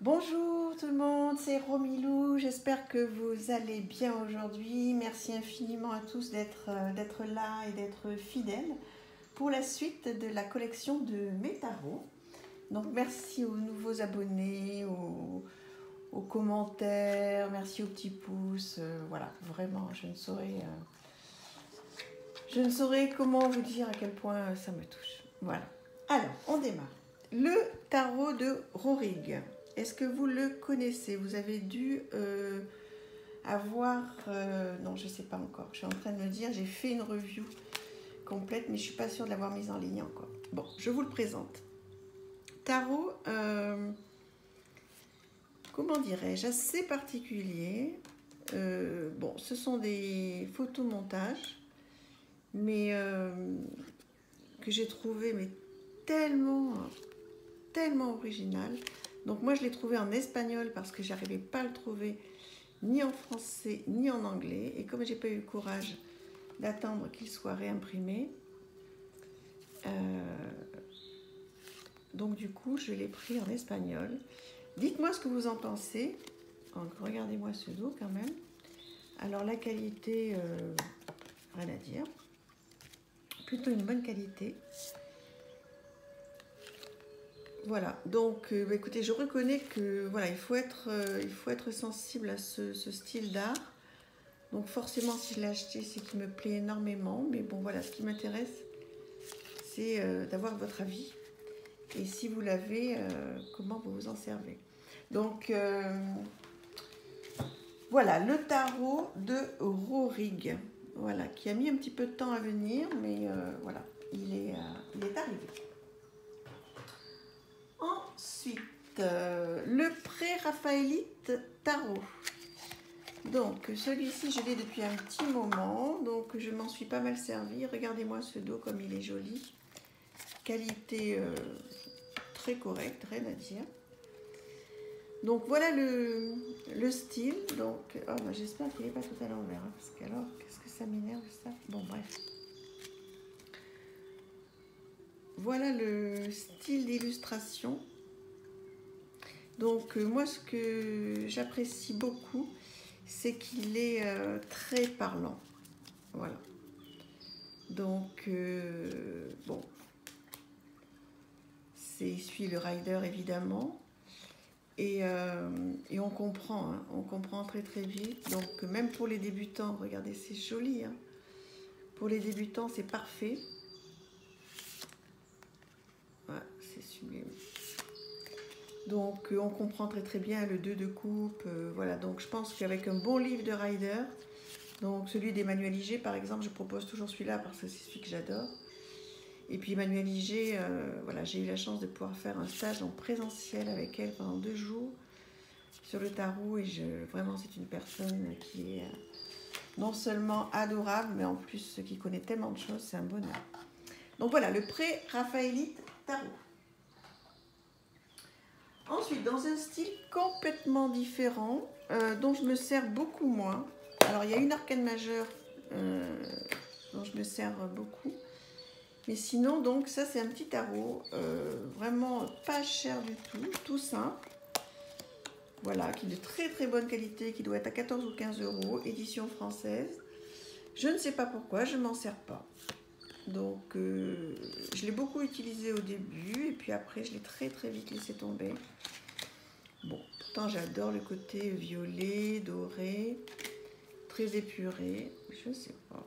Bonjour tout le monde, c'est Romilou, j'espère que vous allez bien aujourd'hui. Merci infiniment à tous d'être là et d'être fidèles pour la suite de la collection de mes tarots. Donc merci aux nouveaux abonnés, aux commentaires, merci aux petits pouces. Voilà, vraiment, je ne saurais comment vous dire à quel point ça me touche. Voilà. Alors, on démarre. Le tarot de Rohrig. Est-ce que vous le connaissez? Vous avez dû avoir... non, je ne sais pas encore. Je suis en train de me dire, j'ai fait une review complète, mais je ne suis pas sûre de l'avoir mise en ligne encore. Bon, je vous le présente. Tarot, comment dirais-je, assez particulier. Bon, ce sont des photomontages, mais que j'ai trouvé mais tellement original. Donc moi je l'ai trouvé en espagnol parce que j'arrivais pas à le trouver ni en français ni en anglais, et comme j'ai pas eu le courage d'attendre qu'il soit réimprimé, donc du coup je l'ai pris en espagnol. Dites-moi ce que vous en pensez. Donc regardez-moi ce dos quand même. Alors la qualité, rien à dire, plutôt une bonne qualité. Voilà, donc écoutez, je reconnais que voilà, il faut être sensible à ce style d'art. Donc forcément, si je l'ai acheté, c'est qu'il me plaît énormément. Mais bon, voilà, ce qui m'intéresse, c'est d'avoir votre avis. Et si vous l'avez, comment vous vous en servez. Donc voilà, le tarot de Rohrig. Voilà, qui a mis un petit peu de temps à venir, mais voilà, il est arrivé. Ensuite, le pré-raphaélite tarot. Donc, celui-ci, je l'ai depuis un petit moment, donc je m'en suis pas mal servi. Regardez-moi ce dos, comme il est joli. Qualité très correcte, rien à dire. Donc, voilà le style. Donc, oh, bah, j'espère qu'il n'est pas tout à l'envers, hein, parce qu'alors, qu'est-ce que ça m'énerve, ça? Bon, bref. Voilà le style d'illustration. Donc moi ce que j'apprécie beaucoup, c'est qu'il est très parlant. Voilà. Donc bon, il suit le rider évidemment. Et on comprend, hein, on comprend très très vite. Donc même pour les débutants, regardez, c'est joli. Hein. Pour les débutants, c'est parfait. Ouais, c'est sublime. Donc on comprend très très bien le 2 de coupe, voilà, donc je pense qu'avec un bon livre de rider, donc celui d'Emmanuel Iger par exemple, je propose toujours celui-là parce que c'est celui que j'adore. Et puis Emmanuel Iger, voilà, j'ai eu la chance de pouvoir faire un stage en présentiel avec elle pendant 2 jours sur le tarot, et vraiment c'est une personne qui est non seulement adorable, mais en plus qui connaît tellement de choses, c'est un bonheur. Donc voilà, le pré-raphaélite tarot. Ensuite, dans un style complètement différent, dont je me sers beaucoup moins. Alors, il y a une arcane majeure dont je me sers beaucoup. Mais sinon, donc, ça, c'est un petit tarot, vraiment pas cher du tout simple. Voilà, qui est de très très bonne qualité, qui doit être à 14 ou 15 €, édition française. Je ne sais pas pourquoi, je ne m'en sers pas. Donc, je l'ai beaucoup utilisé au début, et puis après, je l'ai très très vite laissé tomber. Bon, pourtant j'adore le côté violet, doré, très épuré, je ne sais pas.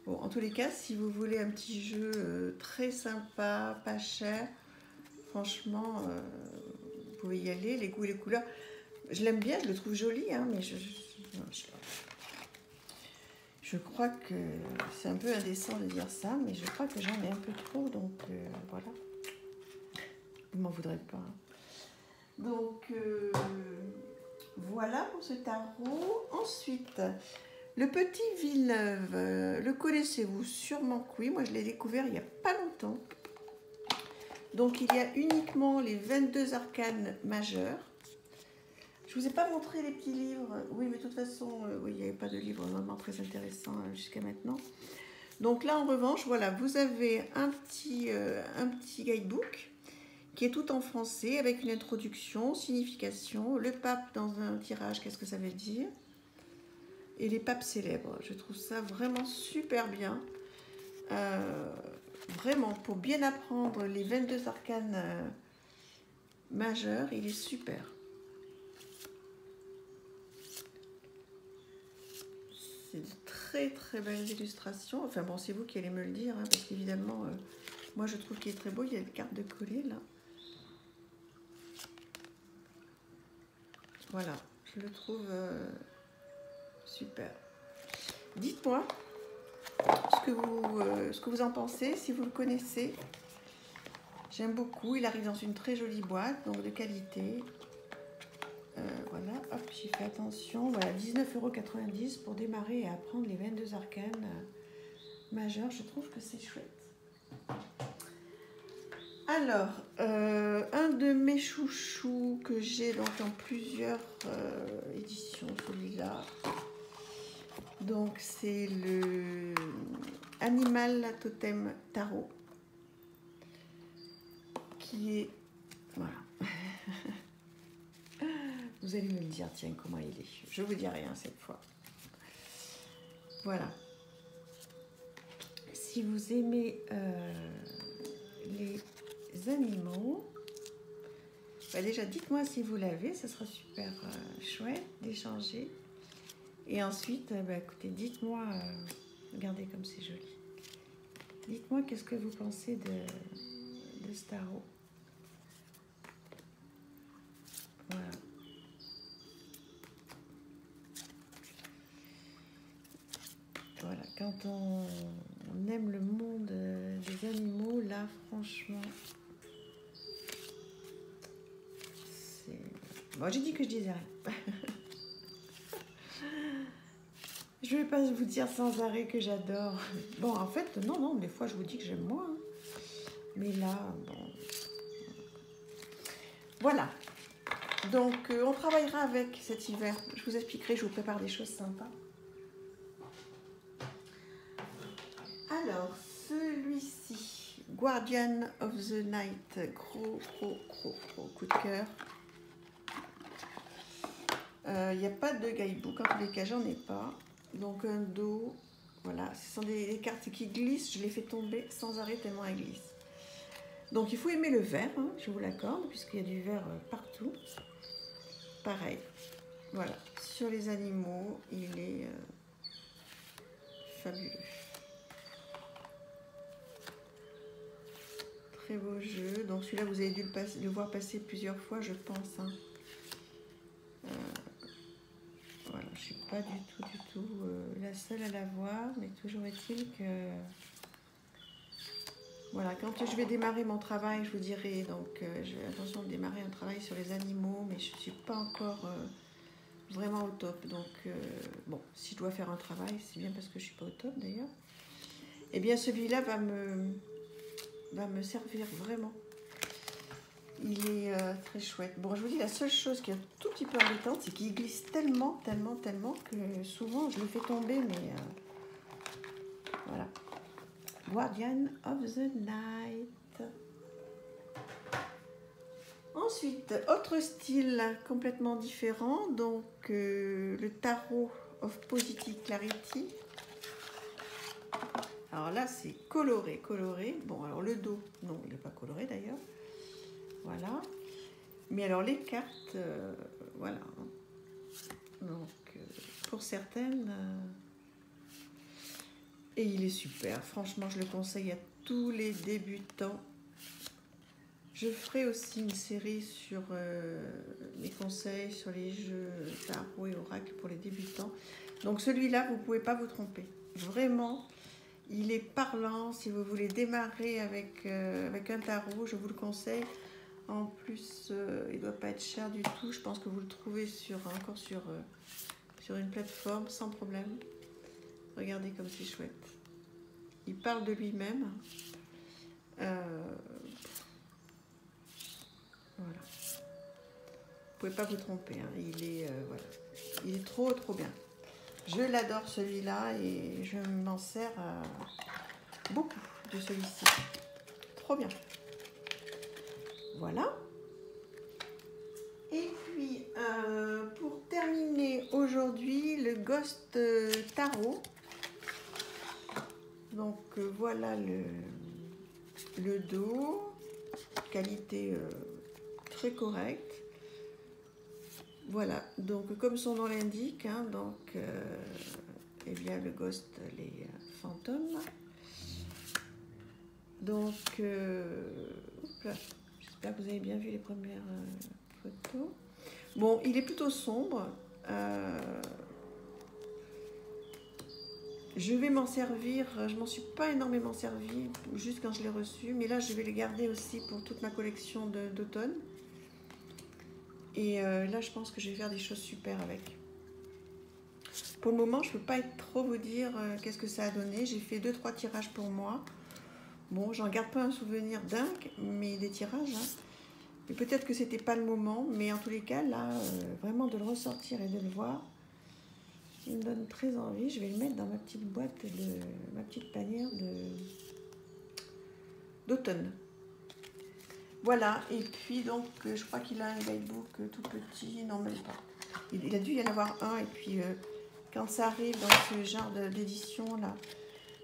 Bon, en tous les cas, si vous voulez un petit jeu très sympa, pas cher, franchement, vous pouvez y aller. Les goûts et les couleurs, je l'aime bien, je le trouve joli, hein, mais je crois que c'est un peu indécent de dire ça, mais je crois que j'en ai un peu trop, donc voilà. Vous m'en voudrez pas. Hein. Donc, voilà pour ce tarot. Ensuite, le petit Villeneuve, le connaissez-vous? Sûrement que oui. Moi, je l'ai découvert il n'y a pas longtemps. Donc, il y a uniquement les 22 arcanes majeures. Je ne vous ai pas montré les petits livres. Oui, mais de toute façon, oui, il n'y avait pas de livre vraiment très intéressant jusqu'à maintenant. Donc là, en revanche, voilà, vous avez un petit guidebook qui est tout en français avec une introduction, signification, le pape dans un tirage, qu'est-ce que ça veut dire, et les papes célèbres. Je trouve ça vraiment super bien. Vraiment, pour bien apprendre les 22 arcanes majeurs, il est super. C'est de très très belles illustrations. Enfin bon, c'est vous qui allez me le dire, hein, parce qu'évidemment, moi je trouve qu'il est très beau. Il y a une carte de collier là. Voilà, je le trouve super. Dites-moi ce que vous en pensez, si vous le connaissez. J'aime beaucoup, il arrive dans une très jolie boîte, donc de qualité. Voilà, hop, j'ai fait attention. Voilà, 19,90 € pour démarrer et apprendre les 22 arcanes majeurs. Je trouve que c'est chouette. Alors, un de mes chouchous que j'ai donc en plusieurs éditions, celui-là. Donc, c'est le Animal Totem Tarot. Qui est... Voilà. Vous allez me le dire, tiens, comment il est. Je vous dis rien cette fois. Voilà. Si vous aimez les animaux, bah déjà dites-moi si vous l'avez, ça sera super chouette d'échanger. Et ensuite, bah, écoutez, dites-moi, regardez comme c'est joli. Dites-moi qu'est-ce que vous pensez de ce tarot. Voilà. Voilà, quand on aime le monde des animaux, là, franchement, c'est... Bon, j'ai dit que je disais rien. Je ne vais pas vous dire sans arrêt que j'adore. Bon, en fait, non, des fois, je vous dis que j'aime moi. Hein. Mais là, bon... Voilà. Donc, on travaillera avec cet hiver. Je vous expliquerai, je vous prépare des choses sympas. Alors, celui-ci, Guardian of the Night, gros coup de cœur. Il n'y a pas de guidebook, en tous les cas, j'en ai pas. Donc, un dos, voilà, ce sont des cartes qui glissent, je les fais tomber sans arrêt tellement elles glissent. Donc, il faut aimer le vert, hein, je vous l'accorde, puisqu'il y a du vert partout. Pareil, voilà, sur les animaux, il est fabuleux. Très beau jeu. Donc celui-là, vous avez dû le voir passer plusieurs fois, je pense. Hein. Voilà, je ne suis pas du tout la seule à l'avoir, mais toujours est-il que... Voilà, quand je vais démarrer mon travail, je vous dirai, donc j'ai l'intention de démarrer un travail sur les animaux, mais je ne suis pas encore vraiment au top. Donc, bon, si je dois faire un travail, c'est bien parce que je ne suis pas au top d'ailleurs. Eh bien, celui-là va me servir vraiment. Il est très chouette. Bon, je vous dis, la seule chose qui est un tout petit peu embêtante, c'est qu'il glisse tellement que souvent je le fais tomber, mais voilà. Guardian of the Night. Ensuite, autre style complètement différent, donc le Tarot of Positive Clarity. Alors là, c'est coloré. Bon, alors le dos, non, il n'est pas coloré d'ailleurs. Voilà. Mais alors les cartes, voilà. Donc, pour certaines... et il est super. Franchement, je le conseille à tous les débutants. Je ferai aussi une série sur mes conseils sur les jeux tarot et oracle pour les débutants. Donc celui-là, vous ne pouvez pas vous tromper. Vraiment, il est parlant. Si vous voulez démarrer avec un tarot, je vous le conseille. En plus, il ne doit pas être cher du tout. Je pense que vous le trouvez encore sur une plateforme sans problème. Regardez comme c'est chouette. Il parle de lui-même. Voilà. Vous pouvez pas vous tromper. Hein. Voilà. Il est trop bien. Je l'adore celui-là et je m'en sers beaucoup de celui-ci. Trop bien. Voilà. Et puis, pour terminer aujourd'hui, le Ghost Tarot. Donc, voilà le dos. Qualité très correcte. Voilà, donc comme son nom l'indique, hein, donc, eh bien le ghost, les fantômes. Donc, j'espère que vous avez bien vu les premières photos. Bon, il est plutôt sombre. Je vais m'en servir, je m'en suis pas énormément servi, juste quand je l'ai reçu, mais là je vais le garder aussi pour toute ma collection d'automne. Et là je pense que je vais faire des choses super avec. Pour le moment je peux pas trop vous dire qu'est-ce que ça a donné. J'ai fait 2-3 tirages pour moi. Bon, j'en garde pas un souvenir dingue, mais des tirages, hein. Et peut-être que c'était pas le moment, mais en tous les cas là, vraiment de le ressortir et de le voir, il me donne très envie. Je vais le mettre dans ma petite boîte, ma petite panière d'automne. Voilà, et puis donc je crois qu'il a un guidebook tout petit, non même pas. Il a dû y en avoir un, et puis quand ça arrive dans ce genre d'édition là,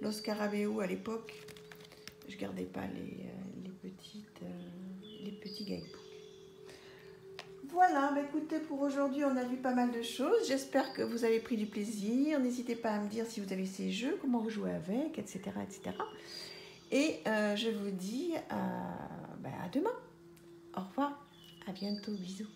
Los Scarabeo à l'époque, je gardais pas les petits guidebooks. Voilà, bah écoutez, pour aujourd'hui on a vu pas mal de choses. J'espère que vous avez pris du plaisir. N'hésitez pas à me dire si vous avez ces jeux, comment vous jouez avec, etc. etc. Et je vous dis à demain. Au revoir, à bientôt, bisous.